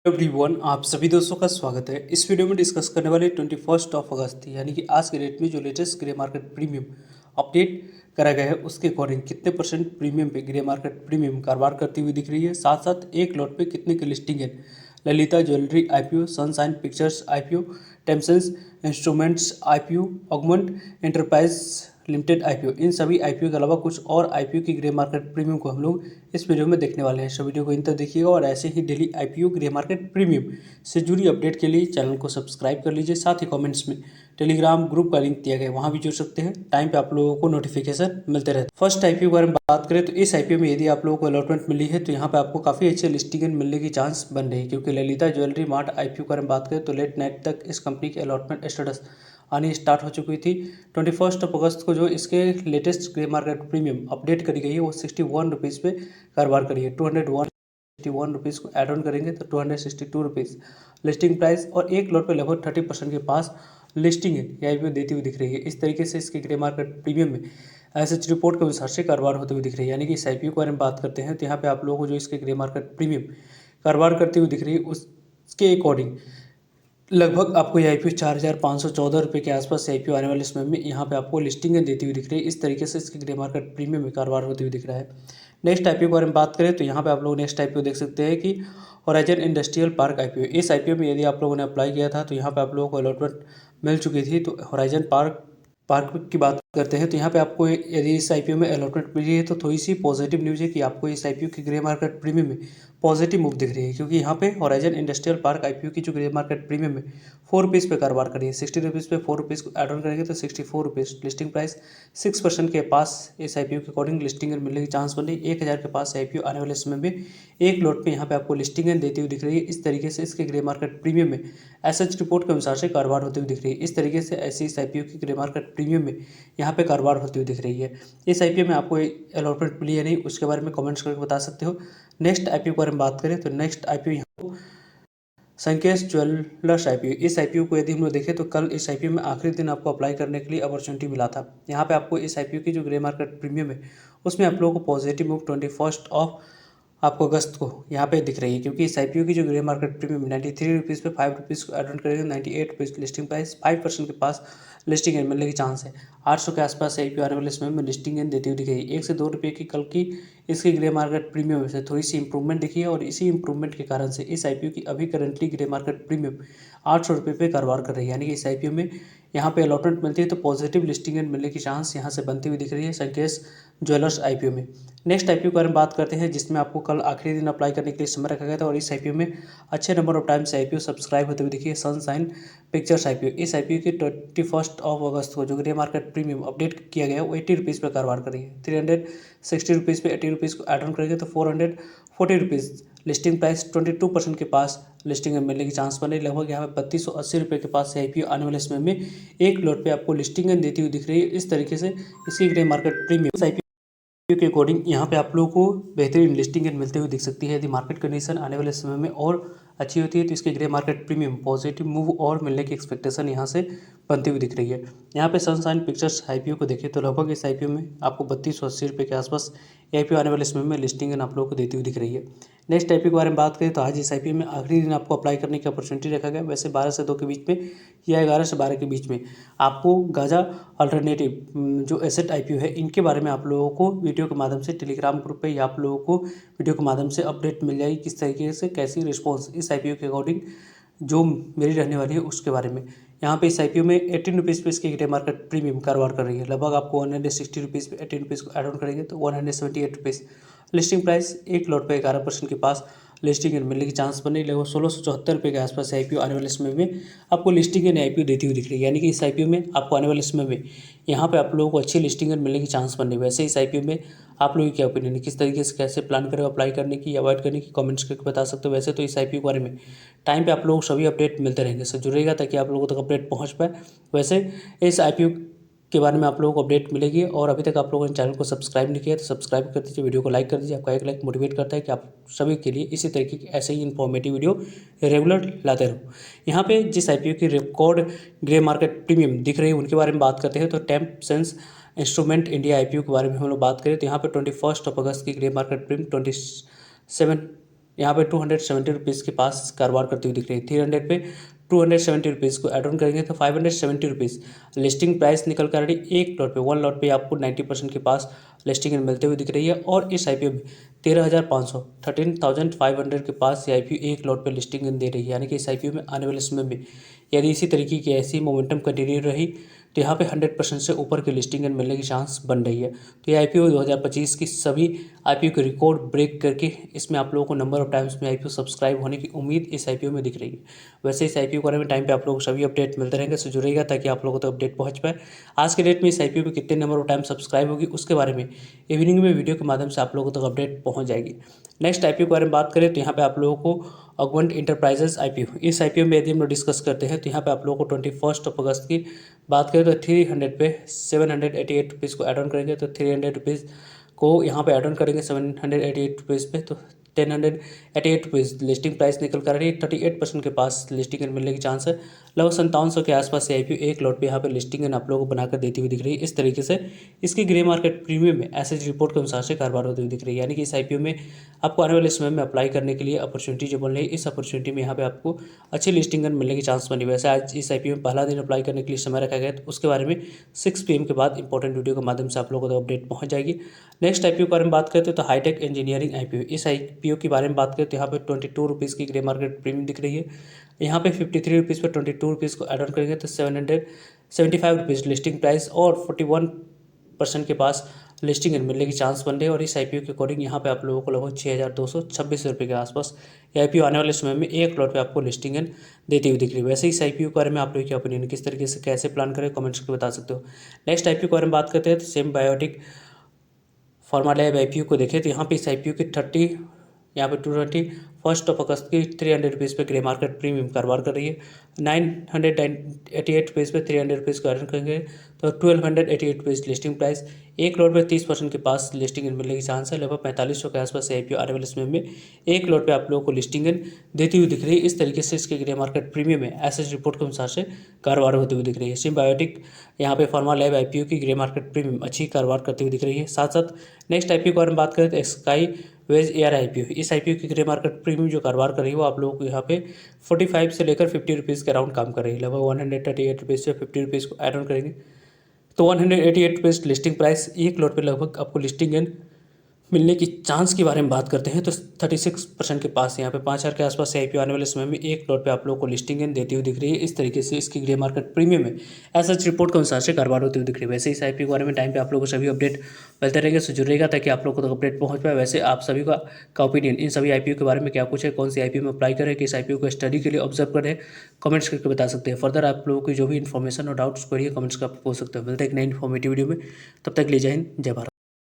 Everyone, आप सभी दोस्तों का स्वागत है। इस वीडियो में डिस्कस करने वाले 21 अगस्त यानी कि आज के डेट में जो latest grey market premium update करा गया है उसके अकॉर्डिंग कितने परसेंट प्रीमियम पे ग्रे मार्केट प्रीमियम कारोबार करती हुई दिख रही है, साथ साथ एक लॉट पे कितने की लिस्टिंग है। Lalitha jewellery IPO, Sunshine Pictures IPO, Temsens Instruments IPO, Augment Enterprise Limited IPO, इन सभी आईपीओ के अलावा कुछ और आईपीओ की ग्रे मार्केट प्रीमियम को हम लोग इस वीडियो में देखने वाले हैं। सो वीडियो को इन तक देखिएगा और ऐसे ही daily IPO grey market premium से जुड़ी अपडेट के लिए चैनल को सब्सक्राइब कर लीजिए। साथ ही कमेंट्स में टेलीग्राम ग्रुप का लिंक दिया गया है, वहाँ भी जुड़ सकते हैं। टाइम पे आप लोगों को नोटिफिकेशन मिलते रहते हैं। फर्स्ट आईपीओ के बारे में बात करें तो इस आईपीओ में यदि आप लोगों को अलॉटमेंट मिली है तो यहाँ पे आपको काफ़ी अच्छे लिस्टिंग मिलने की चांस बन रही है, क्योंकि ललिता ज्वेलरी मार्ट आईपीओ के बारे में बात करें तो लेट नाइट तक इस कंपनी की अलॉटमेंट स्टेटस आनी स्टार्ट हो चुकी थी। 21 अगस्त को जो इसके latest grey market premium update करी गई है वो 61 रुपीज़ पे कारोबार करी है। 261 रुपीज़ को एड ऑन करेंगे तो 262 रुपीज़ लिस्टिंग प्राइस और एक लॉट पे लगभग 30% के पास लिस्टिंग है या आईपीओ देती हुई दिख रही है। इस तरीके से इसके ग्रे मार्केट प्रीमियम में एसएच रिपोर्ट के अनुसार से कारोबार होते हुए दिख रही है। यानी कि इस आईपीओ के बारे में बात करते हैं तो यहाँ पे आप लोगों को जो इसके ग्रे मार्केट प्रीमियम कारोबार करती हुई दिख रही है उसके अकॉर्डिंग लगभग आपको ये आईपीओ 4,514 रुपये के आसपास आईपीओ आने वाले समय में यहाँ पे आपको लिस्टिंग देती हुई दिख रही है। इस तरीके से इसके ग्रे मार्केट प्रीमियम में कारोबार होते हुए दिख रहा है। नेक्स्ट आईपीओ के बारे में बात करें तो यहाँ पे आप लोग नेक्स्ट आईपीओ देख सकते हैं कि होराइजन इंडस्ट्रियल पार्क आईपीओ। इस आईपीओ में यदि आप लोगों ने अप्लाई किया था तो यहाँ पे आप लोगों को अलॉटमेंट मिल चुकी थी। तो होराइजन पार्क की बात करते हैं तो यहाँ पे आपको यदि इस आईपीओ में अलॉटमेंट मिली है तो थोड़ी सी पॉजिटिव न्यूज़ है कि आपको इस आईपीओ की ग्रे मार्केट प्रीमियम में पॉजिटिव मूव दिख रही है, क्योंकि यहाँ पे होराइजन इंडस्ट्रियल पार्क आईपीओ की जो ग्रे मार्केट प्रीमियम में 4 रुपीज़ पे कारोबार करी है। 60 रुपीज़ पे 4 रुपीज़ को एड ऑन करेंगे तो 64 रुपीज़ लिस्टिंग प्राइस 6% के पास इस आईपीओ के अकॉर्डिंग लिस्टिंग मिलने की चांस बन रही है। 1000 के पास आईपीओ आने वाले समय में एक लॉट पे यहाँ पे आपको लिस्टिंग देती हुई दिख रही है। इस तरीके से इसके ग्रे मार्केट प्रीमियम में एसएच रिपोर्ट के अनुसार से कारोबार होती हुई दिख रही है। इस तरीके से ऐसी इस आईपीओ की ग्रे मार्केट प्रीमियम में यहाँ पे कारोबार होती हुई दिख रही है। इस आईपीओ में आपको अलॉटमेंट मिली है नहीं, उसके बारे में कमेंट्स करके बता सकते हो। नेक्स्ट आईपीओ के बारे में बात करें तो नेक्स्ट आईपीओ यहाँ संकेश ज्वेलर्स आईपीओ। इस आईपीओ को यदि हम लोग देखें तो कल इस आईपीओ में आखिरी दिन आपको अप्लाई करने के लिए अपॉर्चुनिटी मिला था। यहाँ पे आपको इस आईपीओ की जो ग्रे मार्केट प्रीमियम है उसमें आप लोगों को पॉजिटिव मूव 21 आपको अगस्त को यहाँ पे दिख रही है, क्योंकि इस आईपीओ की जो ग्रे मार्केट प्रीमियम 93 रुपीज़ पे 5 रुपीज़ को एड ऑन करेंगे। 98 रुपीज़ लिस्टिंग प्राइस, 5% के पास लिस्टिंग एंड मिलने की चांस है। 800 के आसपास आईपीओ आने वाले समय में लिस्टिंग एंड देती हुई दिख रही है। 1 से 2 रुपये की कल की इसकी ग्रे मार्केट प्रीमियम से थोड़ी सी इंप्रूवमेंट दिखी है और इसी इंप्रूवमेंट के कारण से इस आईपीओ की अभी करंटली ग्रे मार्केट प्रीमियम 800 रुपये पे कारोबार कर रही है। यानी कि इस आईपीओ में यहाँ पे अलॉटमेंट मिलती है तो पॉजिटिव लिस्टिंग एंड मिलने की चांस यहाँ से बनती हुई दिख रही है संकेश ज्वेलर्स आईपीओ में। नेक्स्ट आईपीओ के बारे में बात करते हैं जिसमें आपको कल आखिरी दिन अप्लाई करने के लिए समय रखा गया था और इस आईपीओ में अच्छे नंबर ऑफ टाइम से आईपीओ सब्सक्राइब होते हुए दिखिए। सनशाइन पिक्चर्स आईपीओ, इस आईपीओ की 21 अगस्त को जो ग्रे मार्केट प्रीमियम अपडेट किया गया है वो 80 रुपीज़ पर कारोबार कर रही है। 360 रुपीज़ पे 80 रुपीज़ को एड ऑन करेंगे तो 440 रुपीज़ लिस्टिंग प्राइस 22% के पास लिस्टिंग मिलने की चांस बन रही है। लगभग यहाँ पे 3280 रुपये के पास से आईपीओ आने वाले समय में एक लॉट पे आपको लिस्टिंग देती हुई दिख रही है। इस तरीके से इसकी ग्रे मार्केट प्रीमियम आईपीओ के अकॉर्डिंग यहाँ पे आप लोगों को बेहतरीन लिस्टिंग मिलते हुए दिख सकती है। यदि मार्केट कंडीशन आने वाले समय में और अच्छी होती है तो इसके grey market premium positive move और मिलने की एक्सपेक्टेशन यहाँ से बनती हुई दिख रही है। यहाँ पे सनशाइन पिक्चर्स आईपीओ को देखें तो लगभग इस आईपीओ में आपको 3280 रुपये के आसपास आईपीओ आने वाले समय में लिस्टिंग आप लोगों को देती हुई दिख रही है। नेक्स्ट आईपीओ के बारे में बात करें तो आज इस आईपीओ में आखिरी दिन आपको अप्लाई करने की अपॉर्चुनिटी रखा गया। वैसे 12 से 2 के बीच में या 11 से 12 के बीच में आपको गाजा अल्टरनेटिव जो एसेट आईपीओ है इनके बारे में आप लोगों को वीडियो के माध्यम से टेलीग्राम ग्रुप पे या आप लोगों को वीडियो के माध्यम से अपडेट मिल जाएगी किस तरीके से कैसी रिस्पॉन्स इस आईपीओ के अकॉर्डिंग जो मेरी रहने वाली है उसके बारे में। यहाँ पे इस आईपीओ में 18 रुपीज़ पे इसकी ग्रे मार्केट प्रीमियम कारोबार कर रही है। लगभग आपको 160 रुपीज़ पे 18 रुपीज़ को एड ऑन करेंगे तो 178 रुपीज़ लिस्टिंग प्राइस एक लॉट पे 11% के पास लिस्टिंग मिलने की चांस बन रही है। लगभग 1674 रुपये के आसपास आईपीओ आने वाले समय में आपको लिस्टिंग एंड आईपीओ देती हुई दिख रही है। यानी कि इस आईपीओ में आपको आने वाले समय में यहाँ पे आप लोगों को अच्छी लिस्टिंग मिलने की चांस बन रही है। वैसे इस आईपीओ में आप लोगों की क्या ओपिनियन है, किस तरीके से कैसे प्लान करें अप्लाई करने की या अवॉइड करने की, कमेंट्स करके बता सकते हो। वैसे तो इस आईपीओ के बारे में टाइम पे आप लोग सभी अपडेट मिलते रहेंगे, सो जुड़ेगा ताकि आप लोगों तक अपडेट पहुँच पाए। वैसे इस आईपीओ के बारे में आप लोगों को अपडेट मिलेगी और अभी तक आप लोगों ने चैनल को सब्सक्राइब नहीं किया तो सब्सक्राइब कर दीजिए, वीडियो को लाइक कर दीजिए। आपका एक लाइक मोटिवेट करता है कि आप सभी के लिए इसी तरीके की ऐसे ही इन्फॉर्मेटिव वीडियो रेगुलर लाते रहो। यहाँ पे जिस आईपीओ की रिकॉर्ड ग्रे मार्केट प्रीमियम दिख रही है उनके बारे में बात करते हैं तो टेम्सेंस इंस्ट्रूमेंट इंडिया आईपीओ के बारे में हम लोग बात करें तो यहाँ पे 21 अगस्त की ग्रे मार्केट प्रीमियम 27 यहाँ पे 270 रुपीज़ के पास कारोबार करती हुई दिख रही है। 300 पे 270 रुपीज़ को एड ऑन करेंगे तो 570 रुपीज़ लिस्टिंग प्राइस निकल कर आ रही है। एक लॉट पे 1 लॉट पे आपको 90% के पास लिस्टिंग मिलते हुए दिख रही है। और इस IPO में 13,500 13,500 के पास ये IPO एक लॉट पे लिस्टिंग दे रही है। यानी कि इस IPO में आने वाले समय में यदि इसी तरीके की ऐसी मोमेंटम कंटिन्यू रही तो यहाँ पे 100% से ऊपर की लिस्टिंग मिलने की चांस बन रही है। तो ये IPO 2025 की सभी IPO के रिकॉर्ड ब्रेक करके इसमें आप लोगों को नंबर ऑफ टाइम्स में IPO सब्सक्राइब होने की उम्मीद इस IPO में दिख रही है। वैसे इस IPO के बारे में टाइम पे आप लोगों को सभी अपडेट मिलते रहेंगे, सो जुड़ेगा ताकि आप लोगों तक अपडेट पहुंच पाए। आज के डेट में इस IPO पे कितने नंबर ऑफ टाइम सब्सक्राइब होगी उसके बारे में इवनिंग में वीडियो के माध्यम से आप लोगों तक अपडेट पहुँच जाएगी। नेक्स्ट IPO के बारे में बात करें तो यहाँ पे आप लोगों को ऑगमेंट इंटरप्राइजेज IPO, इस IPO में यदि हम लोग डिस्कस करते हैं तो यहाँ पे आप लोगों को 21 अगस्त की बात करें तो 300 पे 788 रुपीज़ को एड ऑन करेंगे तो 300 रुपीज़ को यहाँ पे एड ऑन करेंगे 788 रुपीज़ पे तो 1088 रुपीज़ लिस्टिंग प्राइस निकल कर रही है। 38% के पास लिस्टिंग मिलने की चांस है। लगभग 5700 के आसपास से IPO एक लॉट पे यहाँ पे लिस्टिंग आप लोगों को बनाकर देती हुई दिख रही है। इस तरीके से इसकी ग्रे मार्केट प्रीमियम में एसएच रिपोर्ट के अनुसार से कारोबार होती हुई दिख रही है। यानी कि इस IPO में आपको आने वाले समय में अप्लाई करने के लिए अपॉर्चुनिटी जो बन रही है, इस अपॉर्चुनिटी में यहाँ पे आपको अच्छी लिस्टिंग मिलने की चांस बनी। वैसे आज इस IPO में पहला दिन अप्लाई करने के लिए समय रखा गया है, तो उसके बारे में 6 PM के बाद इंपॉर्टेंट वीडियो के माध्यम से आप लोगों को अपडेट पहुँच जाएगी। नेक्स्ट IPO के बारे में बात करते हैं तो हाईटेक इंजीनियरिंग IPO, इस IPO के बारे में बात करें तो यहाँ पे 22 रुपीज़ की ग्रे मार्केट प्रीमियम दिख रही है। यहाँ पे 53 रुपीज़ पर 22 रुपीज़ को एड ऑन करेंगे तो 775 रुपीज़ लिस्टिंग प्राइस और 41% के पास लिस्टिंग मिलने की चांस बन रही है। और इस IPO के अकॉर्डिंग यहाँ पे आप लोगों को लगभग 6,226 रुपये के आसपास ये IPO आने वाले समय में एक लॉट पे आपको लिस्टिंग देती हुई दिख रही है। वैसे इस IPO के बारे में आप लोगों की ओपिनियन किस तरीके से कैसे प्लान करें कमेंट्स करके बता सकते हो। नेक्स्ट IPO के बारे में बात करते हैं तो सेम बायोटिक फार्मा लैब IPO को देखें तो यहाँ पे इस IPO की 30 यहाँ पे 21 अगस्त की 300 रुपीज़ पे ग्रे मार्केट प्रीमियम कारोबार कर रही है। 988 रुपीज़ पे 300 रुपीज़ को अर्न करेंगे तो 1288 रुपीज़ लिस्टिंग प्राइस। एक लॉट पे 30% के पास लिस्टिंग मिलने की चांस है। लगभग 4500 के आसपास IPO आने वाले समय में एक लॉट पे आप लोगों को लिस्टिंग देती हुई दिख रही है। इस तरीके से इसके ग्रे मार्केट प्रीमियम में एसएच रिपोर्ट के अनुसार से कारोबार होती हुई दिख रही है। सिम बायोटिक यहाँ पे फार्मा लैब IPO की ग्रे मार्केट प्रीमियम अच्छी कारोबार करती हुई दिख रही है। साथ साथ नेक्स्ट IPO के बारे में बात करें तो स्काई वेज एयर IPO, इस IPO की ग्रे मार्केट प्रीमियम जो कारोबार कर रही है वो आप लोगों को यहाँ पे 45 से लेकर 50 रुपीज़ के अराउंड काम कर रही है। लगभग 138 रुपीज़ से 50 रुपीज़ को एड ऑन करेंगे तो 188 रुपीज़ लिस्टिंग प्राइस। एक लॉट पे लगभग आपको लिस्टिंग मिलने की चांस के बारे में बात करते हैं तो 36% के पास यहाँ पे 5,000 के आसपास से IPO आने वाले समय में एक लॉट पे आप लोगों को लिस्टिंग देती हुई दिख रही है। इस तरीके से इसकी ग्रे मार्केट प्रीमियम में एसएच रिपोर्ट के अनुसार से कारोबार होती हुई दिख रही है। वैसे इस IPO के बारे में टाइम पे आप लोगों को सभी अपडेट मिलते रहेंगे, सो जुड़ेगा ताकि आप लोगों को तक अपडेट पहुँच पाए। वैसे आप सभी का ओपिनियन इन सभी IPO के बारे में क्या कुछ है, कौन सी IPO में अप्लाई करें, किस IPO को स्टडी के लिए ऑब्जर्व करें, कमेंट्स करके बता सकते हैं। फर्दर आप लोगों की जो भी इन्फॉर्मेशन और डाउट्स करिए कमेंट्स का पूछ सकते हो। मिलते हैं एक नई इन्फॉर्मेटिव वीडियो में, तब तक ले जय हिंद जय भारत।